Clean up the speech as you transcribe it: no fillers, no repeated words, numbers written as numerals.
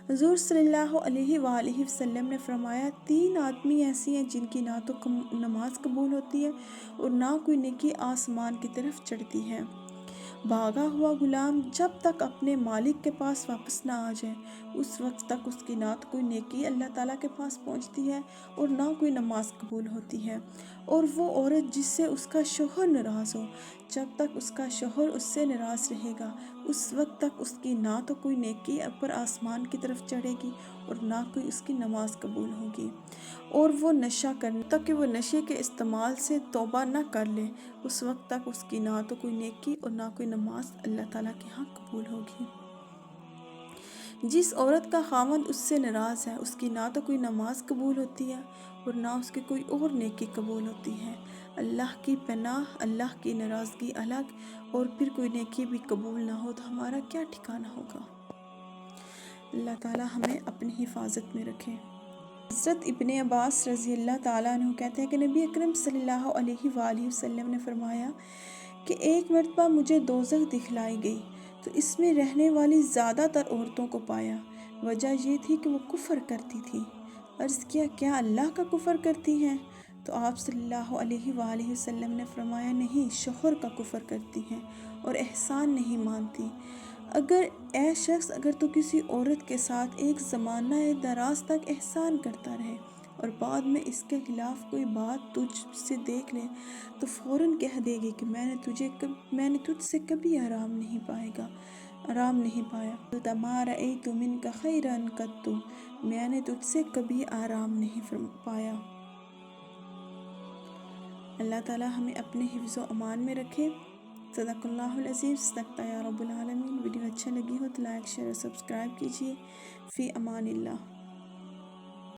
حضور صلی اللہ علیہ وآلہ وسلم نے فرمایا 3 آدمی ایسی ہیں جن کی نہ تو نماز قبول ہوتی ہے اور نہ کوئی نیکی آسمان کی طرف چڑھتی ہے۔ بھاگا ہوا غلام جب تک اپنے مالک کے پاس واپس نہ آ جائے اس وقت تک اس کی نہ تو کوئی نیکی اللہ تعالیٰ کے پاس پہنچتی ہے اور نہ کوئی نماز قبول ہوتی ہے۔ اور وہ عورت جس سے اس کا شوہر ناراض ہو، جب تک اس کا شوہر اس سے ناراض رہے گا اس وقت تک اس کی نہ تو کوئی نیکی پر آسمان کی طرف چڑھے گی اور نہ کوئی اس کی نماز قبول ہوگی۔ اور وہ نشہ کرنے تک کہ وہ نشے کے استعمال سے توبہ نہ کر لے اس وقت تک اس کی نہ تو کوئی نیکی اور نہ کوئی نماز اللہ تعالیٰ کے ہاں قبول ہوگی۔ جس عورت کا خاوند اس سے ناراض ہے اس کی نہ تو کوئی نماز قبول ہوتی ہے اور نہ اس کی کوئی اور نیکی قبول ہوتی ہے۔ اللہ کی پناہ، اللہ کی ناراضگی الگ اور پھر کوئی نیکی بھی قبول نہ ہو تو ہمارا کیا ٹھکانہ ہوگا۔ اللہ تعالیٰ ہمیں اپنی حفاظت میں رکھے۔ حضرت ابن عباس رضی اللہ تعالیٰ عنہ کہتے ہیں کہ نبی اکرم صلی اللہ علیہ وآلہ وسلم نے فرمایا کہ ایک مرتبہ مجھے دوزخ دکھلائی گئی تو اس میں رہنے والی زیادہ تر عورتوں کو پایا۔ وجہ یہ تھی کہ وہ کفر کرتی تھی۔ عرض کیا کیا اللہ کا کفر کرتی ہیں؟ تو آپ صلی اللہ علیہ وآلہ وسلم نے فرمایا نہیں، شوہر کا کفر کرتی ہیں اور احسان نہیں مانتی۔ اگر اے شخص اگر تو کسی عورت کے ساتھ ایک زمانہ دراز تک احسان کرتا رہے اور بعد میں اس کے خلاف کوئی بات تجھ سے دیکھ لے تو فوراً کہہ دے گی کہ میں نے تجھ سے کبھی آرام نہیں پایا ما رأیت منک خیرا قط، میں نے تجھ سے کبھی آرام نہیں پایا۔ اللہ تعالیٰ ہمیں اپنے حفظ و امان میں رکھے۔ صدق اللہ العظیم، صدقت یا رب العالمین۔ ویڈیو اچھا لگی ہو تو لائک، شیئر اور سبسکرائب کیجیے۔ فی امان اللہ۔